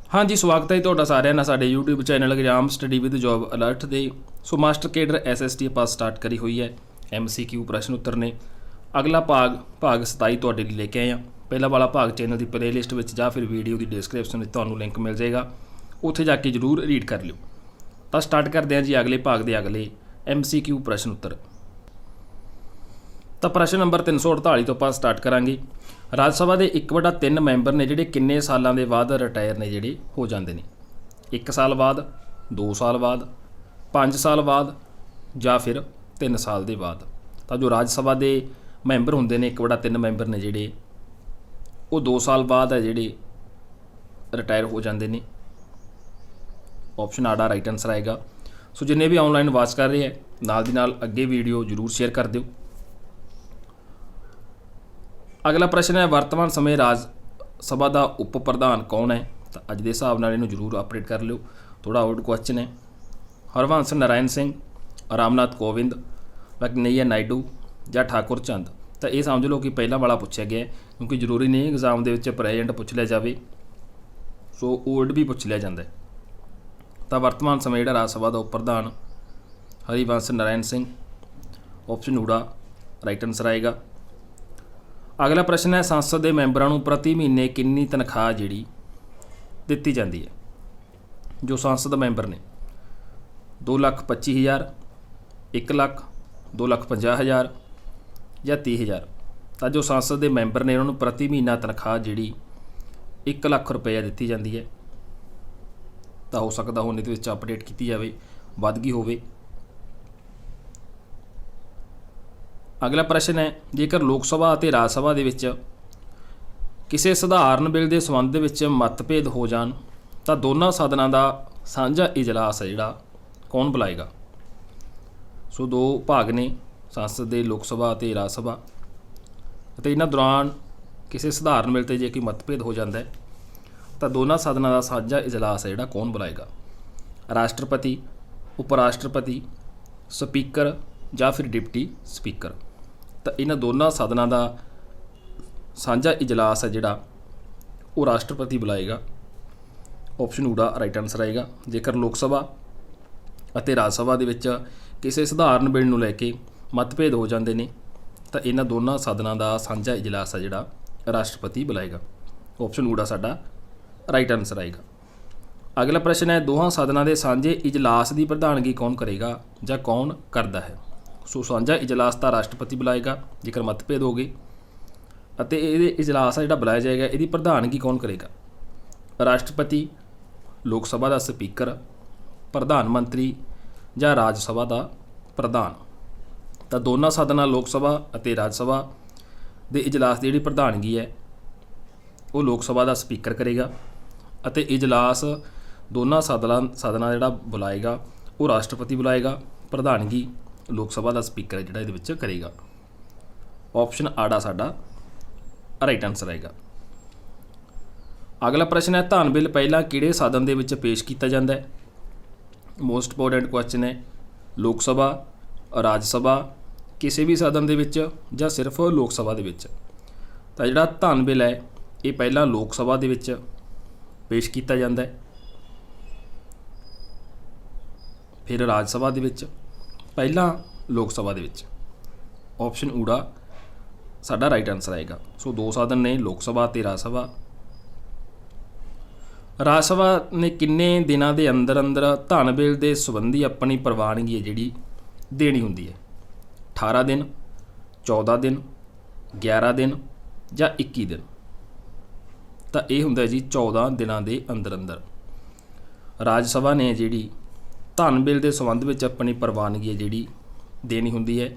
हाँ जी, स्वागत है जी ਤੁਹਾਡਾ ਸਾਰਿਆਂ ਦਾ ਸਾਡੇ YouTube channel exam study with job alert ਦੇ। ਸੋ ਮਾਸਟਰ ਕੇਡਰ SST ਆਪਾਂ ਸਟਾਰਟ ਕਰੀ ਹੋਈ ਹੈ। MCQ ਪ੍ਰਸ਼ਨ ਉੱਤਰ ਨੇ। ਅਗਲਾ ਭਾਗ 27 ਤੁਹਾਡੇ ਲਈ ਲੈ ਕੇ ਆਏ ਹਾਂ। ਪਹਿਲਾ ਵਾਲਾ ਭਾਗ ਚੈਨਲ ਦੀ ਪਲੇਲਿਸਟ ਵਿੱਚ ਜਾਂ ਫਿਰ ਵੀਡੀਓ ਦੀ ਡਿਸਕ੍ਰਿਪਸ਼ਨ ਵਿੱਚ ਤੁਹਾਨੂੰ ਲਿੰਕ ਮਿਲ ਜਾਏਗਾ, ਉੱਥੇ ਜਾ ਕੇ ਜ਼ਰੂਰ ਰੀਡ ਕਰ ਲਿਓ। ਤਾਂ ਸਟਾਰਟ ਕਰਦੇ ਹਾਂ ਜੀ ਅਗਲੇ ਭਾਗ ਦੇ ਅਗਲੇ MCQ ਪ੍ਰਸ਼ਨ ਉੱਤਰ। ਤਾਂ ਪ੍ਰਸ਼ਨ ਨੰਬਰ 348 ਤੋਂ ਆਪਾਂ ਸਟਾਰਟ ਕਰਾਂਗੇ। ਰਾਜ ਸਭਾ ਦੇ 1/3 ਮੈਂਬਰ ਨੇ ਜਿਹੜੇ ਕਿੰਨੇ ਸਾਲਾਂ ਦੇ ਬਾਅਦ ਰਿਟਾਇਰ ਨੇ ਜਿਹੜੇ ਹੋ ਜਾਂਦੇ ਨੇ? 1 ਸਾਲ ਬਾਅਦ, 2 ਸਾਲ ਬਾਅਦ, 5 ਸਾਲ ਬਾਅਦ ਜਾਂ ਫਿਰ 3 ਸਾਲ ਦੇ ਬਾਅਦ। ਤਾਂ ਜੋ ਰਾਜ ਸਭਾ ਦੇ ਮੈਂਬਰ ਹੁੰਦੇ ਨੇ 1/3 ਮੈਂਬਰ ਨੇ ਜਿਹੜੇ ਉਹ 2 ਸਾਲ ਬਾਅਦ ਹੈ ਜਿਹੜੇ ਰਿਟਾਇਰ ਹੋ ਜਾਂਦੇ ਨੇ। ਆਪਸ਼ਨ ਆੜਾ ਰਾਈਟ ਆਨਸਰ ਆਏਗਾ। ਸੋ ਜਿੰਨੇ ਵੀ ਆਨਲਾਈਨ ਵਾਚ ਕਰ ਰਹੇ ਹੈ ਨਾਲ ਦੀ ਨਾਲ ਅੱਗੇ ਵੀਡੀਓ ਜ਼ਰੂਰ ਸ਼ੇਅਰ ਕਰ ਦਿਓ। अगला प्रश्न है वर्तमान समय राज सभा का उप प्रधान कौन है? तो अज के हिसाब नाल इहनूं जरूर अपडेट कर लिओ, थोड़ा आउट क्वेश्चन है। हरवंश नारायण सिंह, रामनाथ कोविंद, वेंकैया नायडू या ठाकुर चंद? तो ये समझ लो कि पहला वाला पूछा गया है, क्योंकि जरूरी नहीं एग्जाम के प्रेजेंट पूछ लिया जाए, सो ओल्ड भी पूछ लिया जाता है। तो वर्तमान समय जो राज सभा का उप प्रधान हरिवंश नारायण सिंह, ऑप्शन ऊड़ा राइट आंसर आएगा। अगला प्रश्न है संसद के मैंबरों को प्रति महीने कितनी तनख्वाह जी दी जाती है? जो संसद मैंबर ने 2,25,000, 1 लाख, 2,50,000 या 30,000। तो जो संसद के मैंबर ने उन्होंने प्रति महीना तनख्वाह जी 1 लाख रुपया दी जाती है। तो हो सकता हुण इहदे विच अपडेट की जाए, वध गई होवे। अगला प्रश्न है जेकर लोक सभा और राज सभा के किसी सधारण बिल के संबंध में मतभेद हो जान तो दोनों सदनों का साझा इजलास है जिहड़ा कौन बुलाएगा? सो 2 भाग ने संसद के लोक सभा और राज सभा, तो इन्हां दौरान किसी सधारण बिल से जे कोई मतभेद हो जाता है तो दोनों सदनों का साझा इजलास है जिहड़ा कौन बुलाएगा? राष्ट्रपति, उप राष्ट्रपति, स्पीकर या फिर डिप्टी स्पीकर? तो इन्हां दोनों सदनों का साझा इजलास है जिहड़ा वो राष्ट्रपति बुलाएगा। ऑप्शन ऊड़ा राइट आंसर आएगा। जेकर लोक सभा और राज सभा के किसी सधारण बिल नूं लैके मतभेद हो जाते हैं तो इन्हां दोनों सदनों का साझा इजलास है जिहड़ा राष्ट्रपति बुलाएगा। ऑप्शन ऊड़ा साडा राइट आंसर आएगा। अगला प्रश्न है दोहां सदनों के साझे इजलास की प्रधानगी कौन करेगा या कौन करता है? सो साझा इजलास तो राष्ट्रपति बुलाएगा जेकर मतभेद हो गए, और ये इजलास है जो बुलाया जाएगा इसकी प्रधानगी कौन करेगा? राष्ट्रपति, लोक सभा का स्पीकर, प्रधानमंत्री या राज सभा का प्रधान? तो दोनों सदनों लोक सभा और राज सभा के इजलास की जी प्रधानगी है वो लोक सभा का स्पीकर करेगा, और इजलास दोनों सदना जो बुलाएगा वो राष्ट्रपति बुलाएगा, प्रधानगी लोक सभा का स्पीकर है जिहड़ा करेगा। ऑप्शन आड़ा साडा राइट आंसर आएगा। अगला प्रश्न है धन बिल पहला किहड़े सदन दे विच पेश किया जाता है? मोस्ट इंपोर्टेंट क्वेश्चन है। लोक सभा, राज सभा, किसी भी सदन दे विच जां सिर्फ लोक सभा दे विच? तां जिहड़ा धन बिल है ये पहला लोक सभा दे विच पेश किया जाता है, फिर राज सभा दे विच, पहला लोक सभा दे विच। ऑप्शन ऊड़ा साडा राइट आंसर आएगा। सो 2 सदन ने लोक सभा ते राज सभा। राज सभा ने किन्ने दिनों के अंदर अंदर धन बिल के संबंधी अपनी प्रवानगी है जिहड़ी देनी हुंदी है? 18 दिन, 14 दिन, 11 दिन या 21 दिन? तो यह हुंदा जी 14 दिनों के अंदर अंदर राज सभा ने जिहड़ी धन बिल के संबंध में अपनी प्रवानगी है जिहड़ी देनी हुंदी है।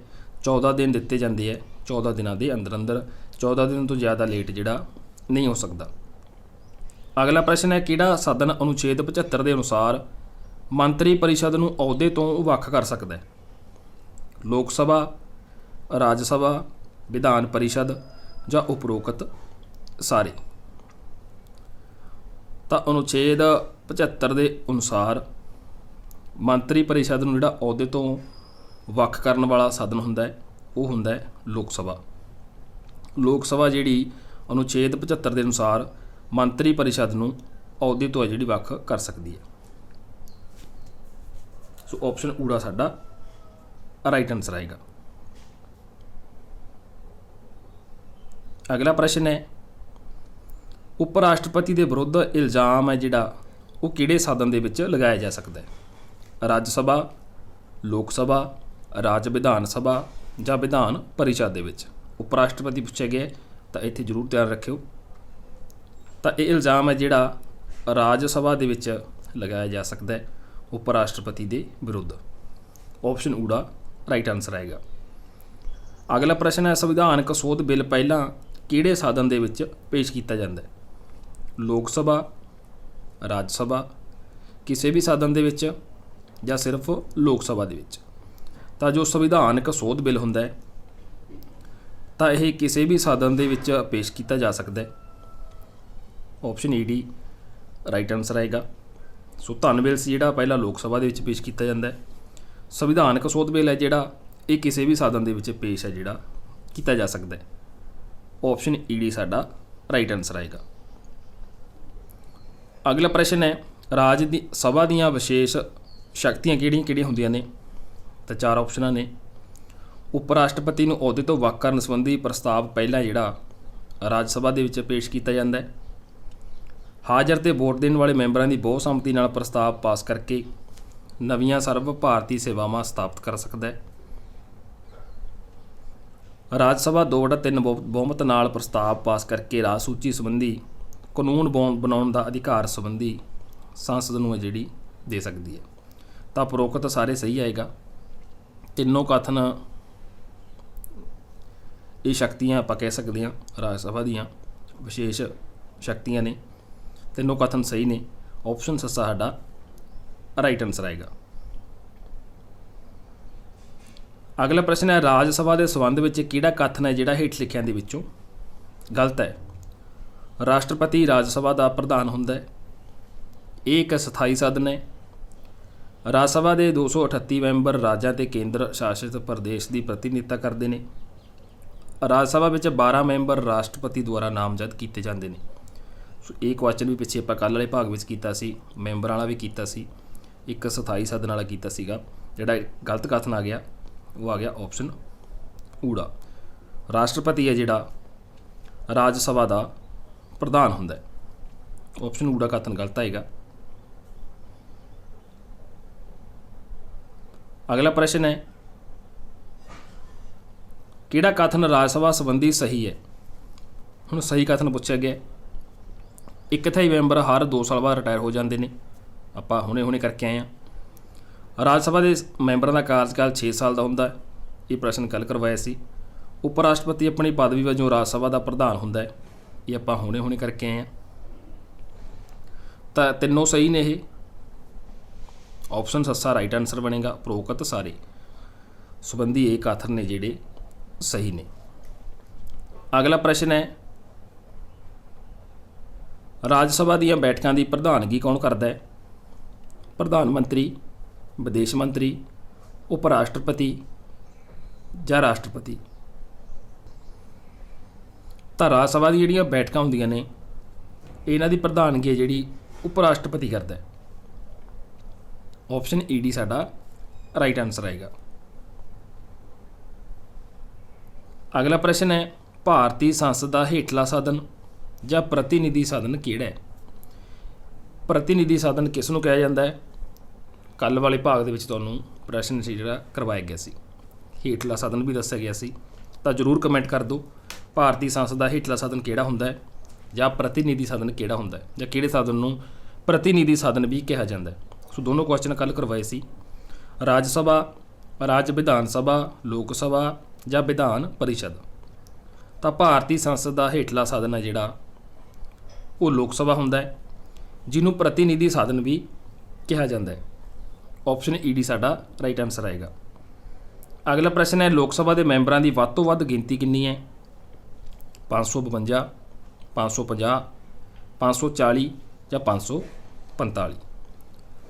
14 दिन दिते जाते हैं, 14 दिनों के अंदर अंदर, 14 दिन तो ज़्यादा लेट जिहड़ा नहीं हो सकता। अगला प्रश्न है किहड़ा सदन अनुच्छेद 75 के अनुसार मंत्री परिषद नूं अहुदे तो वख कर सकता है? लोक सभा, राज सभा, विधान परिषद या उपरोक्त सारे? तो अनुच्छेद 75 के अनुसार मंत्री परिषद नूं जिहड़ा अहुदे तो वख करन वाला सदन हुंदा है वो हुंदा है लोक सभा। लोक सभा जिहड़ी अनुच्छेद 75 के अनुसार मंत्री परिषद नूं ਅਹੁਦੇ ਤੋਂ ਹੈ ਜਿਹੜੀ ਵੱਖ ਕਰ ਸਕਦੀ ਹੈ। ਸੋ ਆਪਸ਼ਨ ਊੜਾ ਸਾਡਾ ਰਾਈਟ ਆਨਸਰ ਆਏਗਾ। ਅਗਲਾ ਪ੍ਰਸ਼ਨ ਹੈ, ਉਪ ਰਾਸ਼ਟਰਪਤੀ ਦੇ ਵਿਰੁੱਧ ਇਲਜ਼ਾਮ ਹੈ ਜਿਹੜਾ ਉਹ ਕਿਹੜੇ ਸਾਧਨ ਦੇ ਵਿੱਚ ਲਗਾਇਆ ਜਾ ਸਕਦਾ ਹੈ? ਰਾਜ ਸਭਾ, ਲੋਕ ਸਭਾ, ਰਾਜ ਵਿਧਾਨ ਸਭਾ ਜਾਂ ਵਿਧਾਨ ਪਰਿਸ਼ਦ ਦੇ ਵਿੱਚ ਉਪ ਰਾਸ਼ਟਰਪਤੀ ਪੁੱਛਿਆ ਗਿਆ ਤਾਂ ਇੱਥੇ ਜ਼ਰੂਰ ਧਿਆਨ ਰੱਖਿਓ। ਤਾਂ ਇਹ ਇਲਜ਼ਾਮ ਹੈ ਜਿਹੜਾ ਰਾਜ ਸਭਾ ਦੇ ਵਿੱਚ ਲਗਾਇਆ ਜਾ ਸਕਦਾ ਹੈ ਉਪ ਰਾਸ਼ਟਰਪਤੀ ਦੇ ਵਿਰੁੱਧ। ਆਪਸ਼ਨ ਊੜਾ ਰਾਈਟ ਆਨਸਰ ਆਏਗਾ। ਅਗਲਾ ਪ੍ਰਸ਼ਨ ਹੈ, ਸੰਵਿਧਾਨਕ ਸੋਧ ਬਿੱਲ ਪਹਿਲਾਂ ਕਿਹੜੇ ਸਾਧਨ ਦੇ ਵਿੱਚ ਪੇਸ਼ ਕੀਤਾ ਜਾਂਦਾ ਹੈ? ਲੋਕ ਸਭਾ, ਰਾਜ ਸਭਾ, ਕਿਸੇ ਵੀ ਸਾਧਨ ਦੇ ਵਿੱਚ ਜਾਂ ਸਿਰਫ ਲੋਕ ਸਭਾ ਦੇ ਵਿੱਚ? ਤਾਂ ਜੋ ਸੰਵਿਧਾਨਕ ਸੋਧ ਬਿੱਲ ਹੁੰਦਾ ਹੈ ਤਾਂ ਇਹ ਕਿਸੇ ਵੀ ਸਾਧਨ ਦੇ ਵਿੱਚ ਪੇਸ਼ ਕੀਤਾ ਜਾ ਸਕਦਾ ਹੈ। Option E D right answer ਆਏਗਾ। ਸੋ ਧਨ ਬਿੱਲ ਸੀ ਜਿਹੜਾ ਪਹਿਲਾਂ ਲੋਕ ਸਭਾ ਦੇ ਵਿੱਚ ਪੇਸ਼ ਕੀਤਾ ਜਾਂਦਾ ਹੈ। ਸੰਵਿਧਾਨਕ ਸੋਧ ਬਿੱਲ ਹੈ ਜਿਹੜਾ ਇਹ ਕਿਸੇ ਵੀ ਸਾਧਨ ਦੇ ਵਿੱਚ ਪੇਸ਼ ਹੈ ਜਿਹੜਾ ਕੀਤਾ ਜਾ ਸਕਦਾ ਹੈ। ਆਪਸ਼ਨ ਈ ਡੀ ਸਾਡਾ ਰਾਈਟ ਆਨਸਰ ਆਏਗਾ। ਅਗਲਾ ਪ੍ਰਸ਼ਨ ਹੈ, ਰਾਜ ਦੀ ਸਭਾ ਦੀਆਂ ਵਿਸ਼ੇਸ਼ ਸ਼ਕਤੀਆਂ ਕਿਹੜੀਆਂ ਕਿਹੜੀਆਂ ਹੁੰਦੀਆਂ ਨੇ? ਤਾਂ 4 ਆਪਸ਼ਨਾਂ ਨੇ। ਉਪ ਰਾਸ਼ਟਰਪਤੀ ਨੂੰ ਅਹੁਦੇ ਤੋਂ ਵੱਖ ਕਰਨ ਸੰਬੰਧੀ ਪ੍ਰਸਤਾਵ ਪਹਿਲਾਂ ਜਿਹੜਾ ਰਾਜ ਸਭਾ ਦੇ ਵਿੱਚ ਪੇਸ਼ ਕੀਤਾ ਜਾਂਦਾ ਹੈ। ਹਾਜ਼ਰ ਤੇ ਵੋਟ ਦੇਣ ਵਾਲੇ ਮੈਂਬਰਾਂ ਦੀ ਬਹੁ ਸੰਮਤੀ ਨਾਲ ਪ੍ਰਸਤਾਵ ਪਾਸ ਕਰਕੇ ਨਵੀਆਂ ਸਰਵ ਭਾਰਤੀ ਸੇਵਾਵਾਂ ਸਥਾਪਿਤ ਕਰ ਸਕਦਾ ਹੈ। ਰਾਜ ਸਭਾ 2/3 ਬਹੁਮਤ ਨਾਲ ਪ੍ਰਸਤਾਵ ਪਾਸ ਕਰਕੇ ਰਾਜ ਸੂਚੀ ਸੰਬੰਧੀ ਕਾਨੂੰਨ ਬਣਾਉਣ ਦਾ ਅਧਿਕਾਰ ਸੰਬੰਧੀ ਸੰਸਦ ਨੂੰ ਜਿਹੜੀ ਦੇ ਸਕਦੀ ਹੈ। ਤਾਂ ਉਪਰੋਕਤ ਸਾਰੇ ਸਹੀ ਆਏਗਾ। ਤਿੰਨੋਂ ਕਥਨ ਇਹ ਸ਼ਕਤੀਆਂ ਆਪਾਂ ਕਹਿ ਸਕਦੇ ਹਾਂ ਰਾਜ ਸਭਾ ਦੀਆਂ ਵਿਸ਼ੇਸ਼ ਸ਼ਕਤੀਆਂ ਨੇ। ਤਿੰਨੋਂ ਕਥਨ ਸਹੀ ਨੇ। ਆਪਸ਼ਨ ਸੱਸਾ ਸਾਡਾ ਰਾਈਟ ਆਨਸਰ ਆਏਗਾ। ਅਗਲਾ ਪ੍ਰਸ਼ਨ ਹੈ, ਰਾਜ ਸਭਾ ਦੇ ਸੰਬੰਧ ਵਿੱਚ ਕਿਹੜਾ ਕਥਨ ਹੈ ਜਿਹੜਾ ਹੇਠ ਲਿਖਿਆਂ ਦੇ ਵਿੱਚੋਂ ਗਲਤ ਹੈ? ਰਾਸ਼ਟਰਪਤੀ ਰਾਜ ਸਭਾ ਦਾ ਪ੍ਰਧਾਨ ਹੁੰਦਾ ਹੈ। ਇਹ ਇੱਕ ਸਥਾਈ ਸਾਧਨ ਹੈ। ਰਾਜ ਸਭਾ ਦੇ 238 ਮੈਂਬਰ ਰਾਜਾਂ ਤੇ ਕੇਂਦਰ ਸ਼ਾਸਿਤ ਪ੍ਰਦੇਸ਼ ਦੀ ਪ੍ਰਤੀਨਿਧਤਾ ਕਰਦੇ ਨੇ। ਰਾਜ ਸਭਾ ਵਿੱਚ 12 ਮੈਂਬਰ ਰਾਸ਼ਟਰਪਤੀ ਦੁਆਰਾ ਨਾਮਜ਼ਦ ਕੀਤੇ ਜਾਂਦੇ ਨੇ। ਸੋ ਇਹ ਕੁਐਸਚਨ ਵੀ ਪਿੱਛੇ ਆਪਾਂ ਕੱਲ੍ਹ ਵਾਲੇ ਭਾਗ ਵਿੱਚ ਕੀਤਾ ਸੀ, ਮੈਂਬਰਾਂ ਵਾਲਾ ਵੀ ਕੀਤਾ ਸੀ, ਇੱਕ ਸਥਾਈ ਸਾਧਨ ਵਾਲਾ ਕੀਤਾ ਸੀਗਾ। ਜਿਹੜਾ ਗਲਤ ਕਥਨ ਆ ਗਿਆ ਉਹ ਆ ਗਿਆ ਆਪਸ਼ਨ ਊੜਾ। ਰਾਸ਼ਟਰਪਤੀ ਹੈ ਜਿਹੜਾ ਰਾਜ ਸਭਾ ਦਾ ਪ੍ਰਧਾਨ ਹੁੰਦਾ ਹੈ। ਆਪਸ਼ਨ ਊੜਾ ਕਥਨ ਗਲਤ ਆਏਗਾ। ਅਗਲਾ ਪ੍ਰਸ਼ਨ ਹੈ, ਕਿਹੜਾ ਕਥਨ ਰਾਜ ਸਭਾ ਸੰਬੰਧੀ ਸਹੀ ਹੈ? ਹੁਣ ਸਹੀ ਕਥਨ ਪੁੱਛਿਆ ਗਿਆ। 1/3 ਮੈਂਬਰ ਹਰ 2 ਸਾਲ ਬਾਅਦ ਰਿਟਾਇਰ ਹੋ ਜਾਂਦੇ ਨੇ। ਆਪਾਂ ਹੁਣੇ ਕਰਕੇ ਆਏ ਹਾਂ। ਰਾਜ ਸਭਾ ਦੇ ਮੈਂਬਰਾਂ ਦਾ ਕਾਰਜਕਾਲ 6 ਸਾਲ ਦਾ ਹੁੰਦਾ ਹੈ। ਇਹ ਪ੍ਰਸ਼ਨ ਕੱਲ੍ਹ ਕਰਵਾਇਆ ਸੀ। ਉਪ ਰਾਸ਼ਟਰਪਤੀ ਆਪਣੀ ਪਦਵੀ ਵਜੋਂ ਰਾਜ ਸਭਾ ਦਾ ਪ੍ਰਧਾਨ ਹੁੰਦਾ ਹੈ। ਇਹ ਆਪਾਂ ਹੁਣੇ ਕਰਕੇ ਆਏ ਹਾਂ। ਤਾਂ ਤਿੰਨੋਂ ਸਹੀ ਨੇ ਇਹ। ਆਪਸ਼ਨ ਸੱਸਾ ਰਾਈਟ ਆਨਸਰ ਬਣੇਗਾ। ਉਪਰੋਕਤ ਸਾਰੇ ਸੰਬੰਧੀ ਇਹ ਕਥਨ ਨੇ ਜਿਹੜੇ ਸਹੀ ਨੇ। ਅਗਲਾ ਪ੍ਰਸ਼ਨ ਹੈ, ਰਾਜ ਸਭਾ ਦੀਆਂ ਬੈਠਕਾਂ ਦੀ ਪ੍ਰਧਾਨਗੀ ਕੌਣ ਕਰਦਾ ਹੈ? ਪ੍ਰਧਾਨ ਮੰਤਰੀ, ਵਿਦੇਸ਼ ਮੰਤਰੀ, ਉਪ ਰਾਸ਼ਟਰਪਤੀ ਜਾਂ ਰਾਸ਼ਟਰਪਤੀ? ਤਾਂ ਰਾਜ ਸਭਾ ਦੀਆਂ ਜਿਹੜੀਆਂ ਬੈਠਕਾਂ ਹੁੰਦੀਆਂ ਨੇ ਇਹਨਾਂ ਦੀ ਪ੍ਰਧਾਨਗੀ ਹੈ ਜਿਹੜੀ ਉਪ ਰਾਸ਼ਟਰਪਤੀ ਕਰਦਾ ਹੈ। ਆਪਸ਼ਨ ਈ ਡੀ ਸਾਡਾ ਰਾਈਟ ਆਨਸਰ ਆਏਗਾ। ਅਗਲਾ ਪ੍ਰਸ਼ਨ ਹੈ, ਭਾਰਤੀ ਸੰਸਦ ਦਾ ਹੇਠਲਾ ਸਦਨ ਜਾਂ ਪ੍ਰਤੀਨਿਧੀ ਸਦਨ ਕਿਹੜਾ ਹੈ? ਪ੍ਰਤੀਨਿਧੀ ਸਦਨ ਕਿਸ ਨੂੰ ਕਿਹਾ ਜਾਂਦਾ ਹੈ? ਕੱਲ੍ਹ ਵਾਲੇ ਭਾਗ ਦੇ ਵਿੱਚ ਤੁਹਾਨੂੰ ਪ੍ਰਸ਼ਨ ਸੀ ਜਿਹੜਾ ਕਰਵਾਇਆ ਗਿਆ ਸੀ। ਹੇਠਲਾ ਸਦਨ ਵੀ ਦੱਸਿਆ ਗਿਆ ਸੀ। ਤਾਂ ਜ਼ਰੂਰ ਕਮੈਂਟ ਕਰ ਦਿਓ ਭਾਰਤੀ ਸੰਸਦ ਦਾ ਹੇਠਲਾ ਸਦਨ ਕਿਹੜਾ ਹੁੰਦਾ ਹੈ ਜਾਂ ਪ੍ਰਤੀਨਿਧੀ ਸਦਨ ਕਿਹੜਾ ਹੁੰਦਾ ਹੈ ਜਾਂ ਕਿਹੜੇ ਸਦਨ ਨੂੰ ਪ੍ਰਤੀਨਿਧੀ ਸਦਨ ਵੀ ਕਿਹਾ ਜਾਂਦਾ ਹੈ। ਸੋ ਦੋਨੋਂ ਕੁਐਸਚਨ ਕੱਲ੍ਹ ਕਰਵਾਏ ਸੀ। ਰਾਜ ਸਭਾ, ਰਾਜ ਵਿਧਾਨ ਸਭਾ, ਲੋਕ ਸਭਾ ਜਾਂ ਵਿਧਾਨ ਪਰਿਸ਼ਦ? ਤਾਂ ਭਾਰਤੀ ਸੰਸਦ ਦਾ ਹੇਠਲਾ ਸਦਨ ਹੈ ਜਿਹੜਾ ਉਹ ਲੋਕ ਸਭਾ ਹੁੰਦਾ ਹੈ, ਜਿਹਨੂੰ ਪ੍ਰਤੀਨਿਧੀ ਸਦਨ ਵੀ ਕਿਹਾ ਜਾਂਦਾ ਹੈ। ਆਪਸ਼ਨ ਈ ਡੀ ਸਾਡਾ ਰਾਈਟ ਆਨਸਰ ਆਏਗਾ। ਅਗਲਾ ਪ੍ਰਸ਼ਨ ਹੈ, ਲੋਕ ਸਭਾ ਦੇ ਮੈਂਬਰਾਂ ਦੀ ਵੱਧ ਤੋਂ ਵੱਧ ਗਿਣਤੀ ਕਿੰਨੀ ਹੈ? 552, 550, 540 ਜਾਂ 545?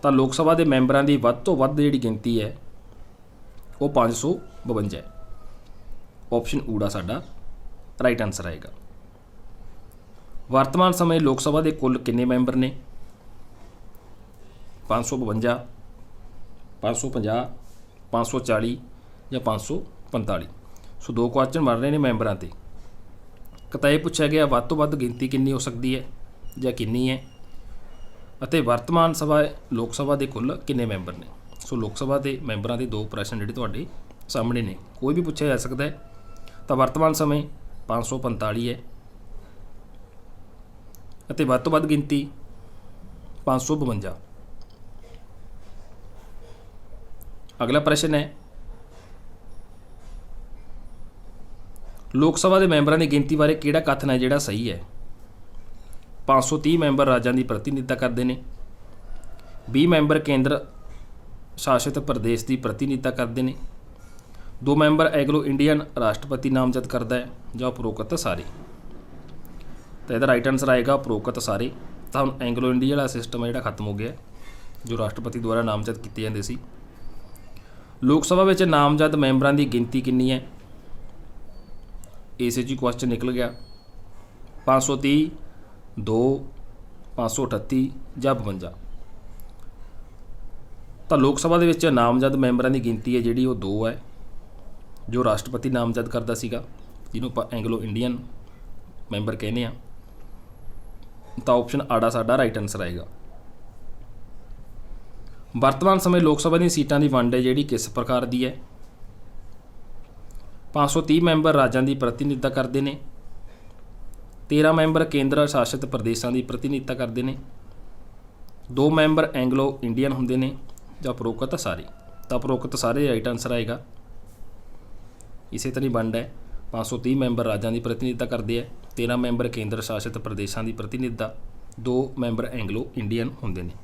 ਤਾਂ ਲੋਕ ਸਭਾ ਦੇ ਮੈਂਬਰਾਂ ਦੀ ਵੱਧ ਤੋਂ ਵੱਧ ਜਿਹੜੀ ਗਿਣਤੀ ਹੈ ਉਹ 552 ਹੈ। ਆਪਸ਼ਨ ਊੜਾ ਸਾਡਾ ਰਾਈਟ ਆਨਸਰ ਆਏਗਾ। ਵਰਤਮਾਨ ਸਮੇਂ ਲੋਕ ਸਭਾ ਦੇ ਕੁੱਲ ਕਿੰਨੇ ਮੈਂਬਰ ਨੇ? 552, 550, 540 ਜਾਂ 545। ਸੋ 2 ਕੁਐਸਚਨ ਬਣ ਰਹੇ ਨੇ ਮੈਂਬਰਾਂ 'ਤੇ। ਇੱਕ ਤਾਂ ਇਹ ਪੁੱਛਿਆ ਗਿਆ ਵੱਧ ਤੋਂ ਵੱਧ ਗਿਣਤੀ ਕਿੰਨੀ ਹੋ ਸਕਦੀ ਹੈ ਜਾਂ ਕਿੰਨੀ ਹੈ, ਅਤੇ ਵਰਤਮਾਨ ਸਭਾ ਲੋਕ ਸਭਾ ਦੇ ਕੁੱਲ ਕਿੰਨੇ ਮੈਂਬਰ ਨੇ। ਸੋ ਲੋਕ ਸਭਾ ਦੇ ਮੈਂਬਰਾਂ ਦੇ 2 ਪ੍ਰਸ਼ਨ ਜਿਹੜੇ ਤੁਹਾਡੇ ਸਾਹਮਣੇ ਨੇ, ਕੋਈ ਵੀ ਪੁੱਛਿਆ ਜਾ ਸਕਦਾ ਹੈ। ਤਾਂ ਵਰਤਮਾਨ ਸਮੇਂ 545 ਹੈ ਅਤੇ ਵੱਧ ਤੋਂ ਵੱਧ ਗਿਣਤੀ 552। ਅਗਲਾ ਪ੍ਰਸ਼ਨ ਹੈ, ਲੋਕ ਸਭਾ ਦੇ ਮੈਂਬਰਾਂ ਦੀ ਗਿਣਤੀ ਬਾਰੇ ਕਿਹੜਾ ਕਥਨ ਹੈ ਜਿਹੜਾ ਸਹੀ ਹੈ। 530 ਮੈਂਬਰ ਰਾਜਾਂ ਦੀ ਪ੍ਰਤੀਨਿਧਤਾ ਕਰਦੇ ਨੇ, 20 ਮੈਂਬਰ ਕੇਂਦਰ ਸ਼ਾਸਿਤ ਪ੍ਰਦੇਸ਼ ਦੀ ਪ੍ਰਤੀਨਿਧਤਾ ਕਰਦੇ ਨੇ, 2 ਮੈਂਬਰ ਐਂਗਲੋ ਇੰਡੀਅਨ ਰਾਸ਼ਟਰਪਤੀ ਨਾਮਜ਼ਦ ਕਰਦਾ ਹੈ, ਜਾਂ ਉਪਰੋਕਤ ਸਾਰੇ। ਤਾਂ ਇਹਦਾ ਰਾਈਟ ਆਨਸਰ ਆਏਗਾ ਉਪਰੋਕਤ ਸਾਰੇ। ਤਾਂ ਹੁਣ ਐਂਗਲੋ ਇੰਡੀਆ ਵਾਲਾ ਸਿਸਟਮ ਹੈ ਜਿਹੜਾ ਖਤਮ ਹੋ ਗਿਆ, ਜੋ ਰਾਸ਼ਟਰਪਤੀ ਦੁਆਰਾ ਨਾਮਜ਼ਦ ਕੀਤੇ ਜਾਂਦੇ ਸੀ। ਲੋਕ ਸਭਾ ਵਿੱਚ ਨਾਮਜ਼ਦ ਮੈਂਬਰਾਂ ਦੀ ਗਿਣਤੀ ਕਿੰਨੀ ਹੈ, ਇਸ 'ਚ ਹੀ ਕੁਐਸਚਨ ਨਿਕਲ ਗਿਆ। 530, 2, 538 ਜਾਂ 52। ਤਾਂ ਲੋਕ ਸਭਾ ਦੇ ਵਿੱਚ ਨਾਮਜ਼ਦ ਮੈਂਬਰਾਂ ਦੀ ਗਿਣਤੀ ਹੈ ਜਿਹੜੀ ਉਹ 2 ਹੈ, ਜੋ ਰਾਸ਼ਟਰਪਤੀ ਨਾਮਜ਼ਦ ਕਰਦਾ ਸੀਗਾ, ਜਿਹਨੂੰ ਆਪਾਂ ਐਂਗਲੋ ਇੰਡੀਅਨ ਮੈਂਬਰ ਕਹਿੰਦੇ ਹਾਂ। ਤਾਂ ਆਪਸ਼ਨ ਆੜਾ ਸਾਡਾ ਰਾਈਟ ਆਨਸਰ ਆਏਗਾ। ਵਰਤਮਾਨ ਸਮੇਂ ਲੋਕ ਸਭਾ ਦੀਆਂ ਸੀਟਾਂ ਦੀ ਵੰਡ ਹੈ ਜਿਹੜੀ ਕਿਸ ਪ੍ਰਕਾਰ ਦੀ ਹੈ। 530 ਮੈਂਬਰ ਰਾਜਾਂ ਦੀ ਪ੍ਰਤੀਨਿਧਤਾ ਕਰਦੇ ਨੇ, 13 ਮੈਂਬਰ ਕੇਂਦਰ ਸ਼ਾਸਿਤ ਪ੍ਰਦੇਸ਼ਾਂ ਦੀ ਪ੍ਰਤੀਨਿਧਤਾ ਕਰਦੇ ਨੇ, 2 ਮੈਂਬਰ ਐਂਗਲੋ ਇੰਡੀਅਨ ਹੁੰਦੇ ਨੇ, ਜਾਂ ਉਪਰੋਕਤ ਸਾਰੇ। ਤਾਂ ਉਪਰੋਕਤ ਸਾਰੇ ਰਾਈਟ ਆਨਸਰ ਆਏਗਾ। ਇਸੇ ਤਰ੍ਹਾਂ ਹੀ ਵੰਡ ਹੈ, 530 ਮੈਂਬਰ ਰਾਜਾਂ ਦੀ ਪ੍ਰਤੀਨਿਧਤਾ ਕਰਦੇ ਹੈ, 13 ਮੈਂਬਰ ਕੇਂਦਰ ਸ਼ਾਸਿਤ ਪ੍ਰਦੇਸ਼ਾਂ ਦੀ ਪ੍ਰਤੀਨਿਧਤਾ, 2 ਮੈਂਬਰ ਐਂਗਲੋ ਇੰਡੀਅਨ ਹੁੰਦੇ ਨੇ।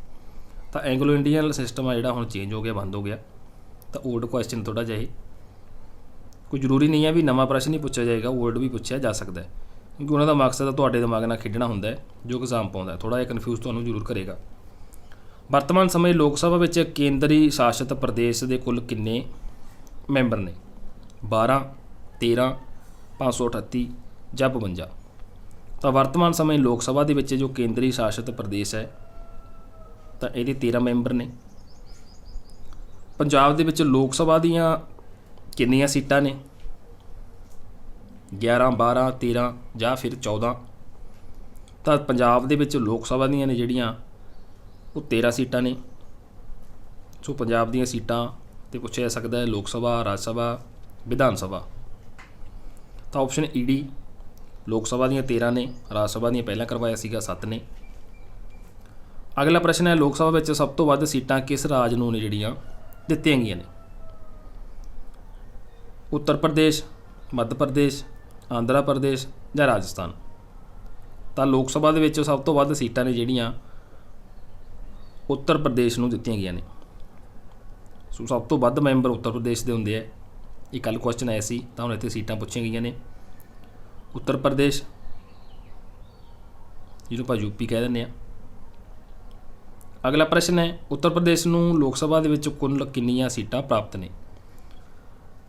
ਤਾਂ ਐਂਗਲੋ ਇੰਡੀਅਨ ਸਿਸਟਮ ਆ ਜਿਹੜਾ ਹੁਣ ਚੇਂਜ ਹੋ ਗਿਆ, ਬੰਦ ਹੋ ਗਿਆ। ਤਾਂ ਓਲਡ ਕੁਐਸਚਨ ਥੋੜ੍ਹਾ ਜਿਹਾ ਇਹ, ਕੋਈ ਜ਼ਰੂਰੀ ਨਹੀਂ ਹੈ ਵੀ ਨਵਾਂ ਪ੍ਰਸ਼ਨ ਹੀ ਪੁੱਛਿਆ ਜਾਏਗਾ, ਓਲਡ ਵੀ ਪੁੱਛਿਆ ਜਾ ਸਕਦਾ ਹੈ, ਕਿਉਂਕਿ ਉਹਨਾਂ ਦਾ ਮਕਸਦ ਤੁਹਾਡੇ ਦਿਮਾਗ ਨਾਲ ਖੇਡਣਾ ਹੁੰਦਾ ਹੈ, ਜੋ ਐਗਜ਼ਾਮ ਪਾਉਂਦਾ। ਥੋੜ੍ਹਾ ਜਿਹਾ ਕਨਫਿਊਜ਼ ਤੁਹਾਨੂੰ ਜ਼ਰੂਰ ਕਰੇਗਾ। ਵਰਤਮਾਨ ਸਮੇਂ ਲੋਕ ਸਭਾ ਵਿੱਚ ਕੇਂਦਰੀ ਸ਼ਾਸਿਤ ਪ੍ਰਦੇਸ਼ ਦੇ ਕੁੱਲ ਕਿੰਨੇ ਮੈਂਬਰ ਨੇ। 12, 13, 538 ਜਾਂ 52। ਤਾਂ ਵਰਤਮਾਨ ਸਮੇਂ ਲੋਕ ਸਭਾ ਦੇ ਵਿੱਚ ਜੋ ਕੇਂਦਰੀ ਸ਼ਾਸਿਤ ਪ੍ਰਦੇਸ਼ ਹੈ ਤਾਂ ਇਹਦੇ 13 ਮੈਂਬਰ ਨੇ। ਪੰਜਾਬ ਦੇ ਵਿੱਚ ਲੋਕ ਸਭਾ ਦੀਆਂ ਕਿੰਨੀਆਂ ਸੀਟਾਂ ਨੇ। 11, 12, 13 ਜਾਂ ਫਿਰ 14। ਤਾਂ ਪੰਜਾਬ ਦੇ ਵਿੱਚ ਲੋਕ ਸਭਾ ਦੀਆਂ ਨੇ ਜਿਹੜੀਆਂ ਉਹ 13 ਸੀਟਾਂ ਨੇ। ਸੋ ਪੰਜਾਬ ਦੀਆਂ ਸੀਟਾਂ 'ਤੇ ਪੁੱਛਿਆ ਜਾ ਸਕਦਾ ਹੈ ਲੋਕ ਸਭਾ, ਰਾਜ ਸਭਾ, ਵਿਧਾਨ ਸਭਾ। ਤਾਂ ਆਪਸ਼ਨ ਈਡੀ, ਲੋਕ ਸਭਾ ਦੀਆਂ 13 ਨੇ, ਰਾਜ ਸਭਾ ਦੀਆਂ ਪਹਿਲਾਂ ਕਰਵਾਇਆ ਸੀਗਾ 7 ਨੇ। ਅਗਲਾ ਪ੍ਰਸ਼ਨ ਹੈ, ਲੋਕ ਸਭਾ ਵਿੱਚ ਸਭ ਤੋਂ ਵੱਧ ਸੀਟਾਂ ਕਿਸ ਰਾਜ ਨੂੰ ਨੇ ਜਿਹੜੀਆਂ ਦਿੱਤੀਆਂ ਗਈਆਂ ਨੇ। ਉੱਤਰ ਪ੍ਰਦੇਸ਼, ਮੱਧ ਪ੍ਰਦੇਸ਼, ਆਂਧਰਾ ਪ੍ਰਦੇਸ਼ ਜਾਂ ਰਾਜਸਥਾਨ। ਤਾਂ ਲੋਕ ਸਭਾ ਦੇ ਵਿੱਚ ਸਭ ਤੋਂ ਵੱਧ ਸੀਟਾਂ ਨੇ ਜਿਹੜੀਆਂ ਉੱਤਰ ਪ੍ਰਦੇਸ਼ ਨੂੰ ਦਿੱਤੀਆਂ ਗਈਆਂ ਨੇ। ਸੋ ਸਭ ਤੋਂ ਵੱਧ ਮੈਂਬਰ ਉੱਤਰ ਪ੍ਰਦੇਸ਼ ਦੇ ਹੁੰਦੇ ਆ। ਇਹ ਕੱਲ੍ਹ ਕੁਐਸਚਨ ਆਇਆ ਸੀ, ਤਾਂ ਹੁਣ ਇੱਥੇ ਸੀਟਾਂ ਪੁੱਛੀਆਂ ਗਈਆਂ ਨੇ। ਉੱਤਰ ਪ੍ਰਦੇਸ਼, ਜਿਹਨੂੰ ਆਪਾਂ ਯੂਪੀ ਕਹਿ ਦਿੰਦੇ ਹਾਂ। ਅਗਲਾ ਪ੍ਰਸ਼ਨ ਹੈ, ਉੱਤਰ ਪ੍ਰਦੇਸ਼ ਨੂੰ ਲੋਕ ਸਭਾ ਦੇ ਵਿੱਚ ਕੁੱਲ ਕਿੰਨੀਆਂ ਸੀਟਾਂ ਪ੍ਰਾਪਤ ਨੇ।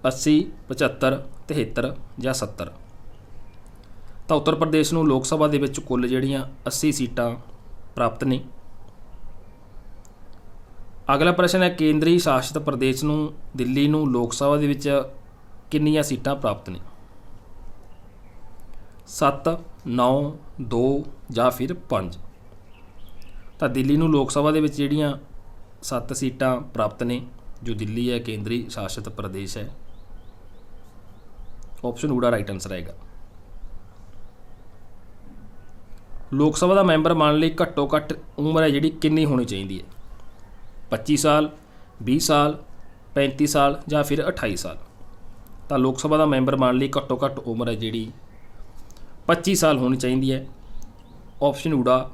80, 75, 73 ਜਾਂ 70। ਤਾਂ ਉੱਤਰ ਪ੍ਰਦੇਸ਼ ਨੂੰ ਲੋਕ ਸਭਾ ਦੇ ਵਿੱਚ ਕੁੱਲ ਜਿਹੜੀਆਂ 80 ਸੀਟਾਂ ਪ੍ਰਾਪਤ ਨੇ। ਅਗਲਾ ਪ੍ਰਸ਼ਨ ਹੈ, ਕੇਂਦਰੀ ਸ਼ਾਸਿਤ ਪ੍ਰਦੇਸ਼ ਨੂੰ ਦਿੱਲੀ ਨੂੰ ਲੋਕ ਸਭਾ ਦੇ ਵਿੱਚ ਕਿੰਨੀਆਂ ਸੀਟਾਂ ਪ੍ਰਾਪਤ ਨੇ। 7, 9, 2 ਜਾਂ ਫਿਰ 5। ਤਾਂ ਦਿੱਲੀ ਨੂੰ ਲੋਕ ਸਭਾ ਦੇ ਵਿੱਚ ਜਿਹੜੀਆਂ 7 ਸੀਟਾਂ ਪ੍ਰਾਪਤ ਨੇ, ਜੋ ਦਿੱਲੀ ਹੈ ਕੇਂਦਰੀ ਸ਼ਾਸਿਤ ਪ੍ਰਦੇਸ਼ ਹੈ। ਆਪਸ਼ਨ ਊੜਾ ਰਾਈਟ ਆਨਸਰ ਆਏਗਾ। ਲੋਕ ਸਭਾ ਦਾ ਮੈਂਬਰ ਬਣਨ ਲਈ ਘੱਟੋ ਘੱਟ ਉਮਰ ਹੈ ਜਿਹੜੀ ਕਿੰਨੀ ਹੋਣੀ ਚਾਹੀਦੀ ਹੈ। 25 ਸਾਲ, 20 ਸਾਲ, 35 ਸਾਲ ਜਾਂ ਫਿਰ 28 ਸਾਲ। ਤਾਂ ਲੋਕ ਸਭਾ ਦਾ ਮੈਂਬਰ ਬਣਨ ਲਈ ਘੱਟੋ ਘੱਟ ਉਮਰ ਹੈ ਜਿਹੜੀ 25 ਸਾਲ ਹੋਣੀ ਚਾਹੀਦੀ ਹੈ। ਆਪਸ਼ਨ ਊੜਾ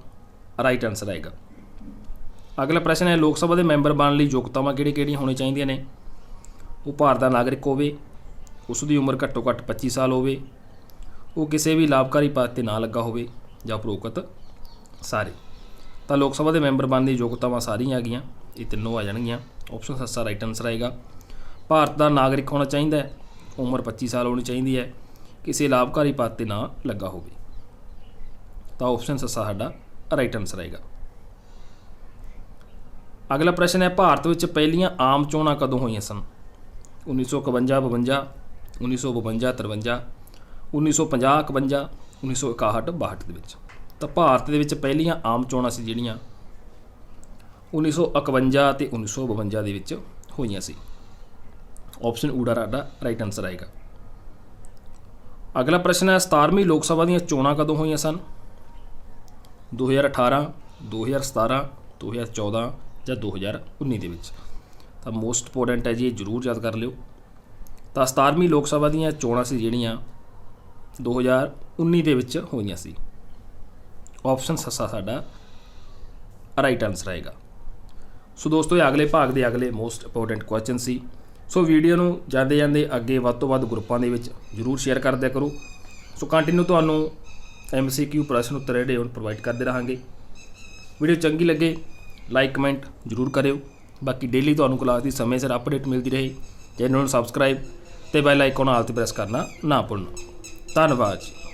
ਰਾਈਟ ਆਨਸਰ ਆਏਗਾ। ਅਗਲਾ ਪ੍ਰਸ਼ਨ ਹੈ, ਲੋਕ ਸਭਾ ਦੇ ਮੈਂਬਰ ਬਣਨ ਲਈ ਯੋਗਤਾਵਾਂ ਕਿਹੜੀਆਂ ਹੋਣੀਆਂ ਚਾਹੀਦੀਆਂ ਨੇ। ਉਹ ਭਾਰਤ ਦਾ ਨਾਗਰਿਕ ਹੋਵੇ, ਉਸ ਦੀ ਉਮਰ ਘੱਟੋ ਘੱਟ 25 ਸਾਲ ਹੋਵੇ, ਉਹ ਕਿਸੇ ਵੀ ਲਾਭਕਾਰੀ ਪਦ 'ਤੇ ਨਾ ਲੱਗਾ ਹੋਵੇ, ਜਾਂ ਉਪਰੋਕਤ ਸਾਰੇ। ਤਾਂ ਲੋਕ ਸਭਾ ਦੇ ਮੈਂਬਰ ਬਣਨ ਦੀ ਯੋਗਤਾਵਾਂ ਸਾਰੀਆਂ ਆ ਗਈਆਂ, ਇਹ ਤਿੰਨੋਂ ਆ ਜਾਣਗੀਆਂ। ਆਪਸ਼ਨ ਸੱਸਾ ਰਾਈਟ ਆਨਸਰ ਆਏਗਾ। ਭਾਰਤ ਦਾ ਨਾਗਰਿਕ ਹੋਣਾ ਚਾਹੀਦਾ ਹੈ, ਉਮਰ 25 ਸਾਲ ਹੋਣੀ ਚਾਹੀਦੀ ਹੈ, ਕਿਸੇ ਲਾਭਕਾਰੀ ਪਦ 'ਤੇ ਨਾ ਲੱਗਾ ਹੋਵੇ। ਤਾਂ ਆਪਸ਼ਨ ਸੱਸਾ ਸਾਡਾ ਰਾਈਟ ਆਨਸਰ ਆਏਗਾ। ਅਗਲਾ ਪ੍ਰਸ਼ਨ ਹੈ ਭਾਰਤ ਵਿੱਚ ਪਹਿਲੀਆਂ ਆਮ ਚੋਣਾਂ ਕਦੋਂ ਹੋਈਆਂ ਸਨ? 1951 52, 1952 53, 1950 51, 1961 62 ਦੇ ਵਿੱਚ। ਤਾਂ ਭਾਰਤ ਦੇ ਵਿੱਚ ਪਹਿਲੀਆਂ ਆਮ ਚੋਣਾਂ ਸੀ ਜਿਹੜੀਆਂ 1951 ਅਤੇ 1952 ਦੇ ਵਿੱਚ ਹੋਈਆਂ ਸੀ। ਆਪਸ਼ਨ ਊੜਾ ਸਾਡਾ ਰਾਈਟ ਆਨਸਰ ਆਏਗਾ। ਅਗਲਾ ਪ੍ਰਸ਼ਨ ਹੈ 17ਵੀਂ ਲੋਕ ਸਭਾ ਦੀਆਂ ਚੋਣਾਂ ਕਦੋਂ ਹੋਈਆਂ ਸਨ? 2018, 2017, 2014 ਜਾਂ 2019 ਦੇ ਵਿੱਚ। ਤਾਂ ਮੋਸਟ ਇੰਪੋਰਟੈਂਟ ਹੈ ਜੀ, ਇਹ ਜ਼ਰੂਰ ਯਾਦ ਕਰ ਲਿਓ। ਤਾਂ 17ਵੀਂ ਲੋਕ ਸਭਾ ਦੀਆਂ ਚੋਣਾਂ ਸੀ ਜਿਹੜੀਆਂ 2019 ਦੇ ਵਿੱਚ ਹੋਈਆਂ ਸੀ। ਆਪਸ਼ਨ ਸੱਸਾ ਸਾਡਾ ਰਾਈਟ ਆਨਸਰ ਆਏਗਾ। ਸੋ ਦੋਸਤੋ, ਇਹ ਅਗਲੇ ਭਾਗ ਦੇ ਅਗਲੇ ਮੋਸਟ ਇੰਪੋਰਟੈਂਟ ਕੁਐਸਚਨ ਸੀ। ਸੋ ਵੀਡੀਓ ਨੂੰ ਜਾਂਦੇ ਜਾਂਦੇ ਅੱਗੇ ਵੱਧ ਤੋਂ ਵੱਧ ਗਰੁੱਪਾਂ ਦੇ ਵਿੱਚ ਜ਼ਰੂਰ ਸ਼ੇਅਰ ਕਰ ਦਿਆ ਕਰੋ। ਸੋ ਕੰਟੀਨਿਊ ਤੁਹਾਨੂੰ MCQ ਪ੍ਰਸ਼ਨ ਉੱਤਰ ਜਿਹੜੇ ਹੁਣ ਪ੍ਰੋਵਾਈਡ ਕਰਦੇ ਰਹਾਂਗੇ। ਵੀਡੀਓ ਚੰਗੀ ਲੱਗੇ ਲਾਈਕ ਕਮੈਂਟ ਜ਼ਰੂਰ ਕਰਿਓ। ਬਾਕੀ ਡੇਲੀ ਤੁਹਾਨੂੰ ਕਲਾਸ ਦੀ ਸਮੇਂ ਸਿਰ ਅਪਡੇਟ ਮਿਲਦੀ ਰਹੇ। ਚੈਨਲ ਨੂੰ ਸਬਸਕ੍ਰਾਈਬ ਅਤੇ ਬੈਲ ਆਈਕਨ ਆਲ 'ਤੇ ਪ੍ਰੈਸ ਕਰਨਾ ਨਾ ਭੁੱਲਣਾ। ਧੰਨਵਾਦ ਜੀ।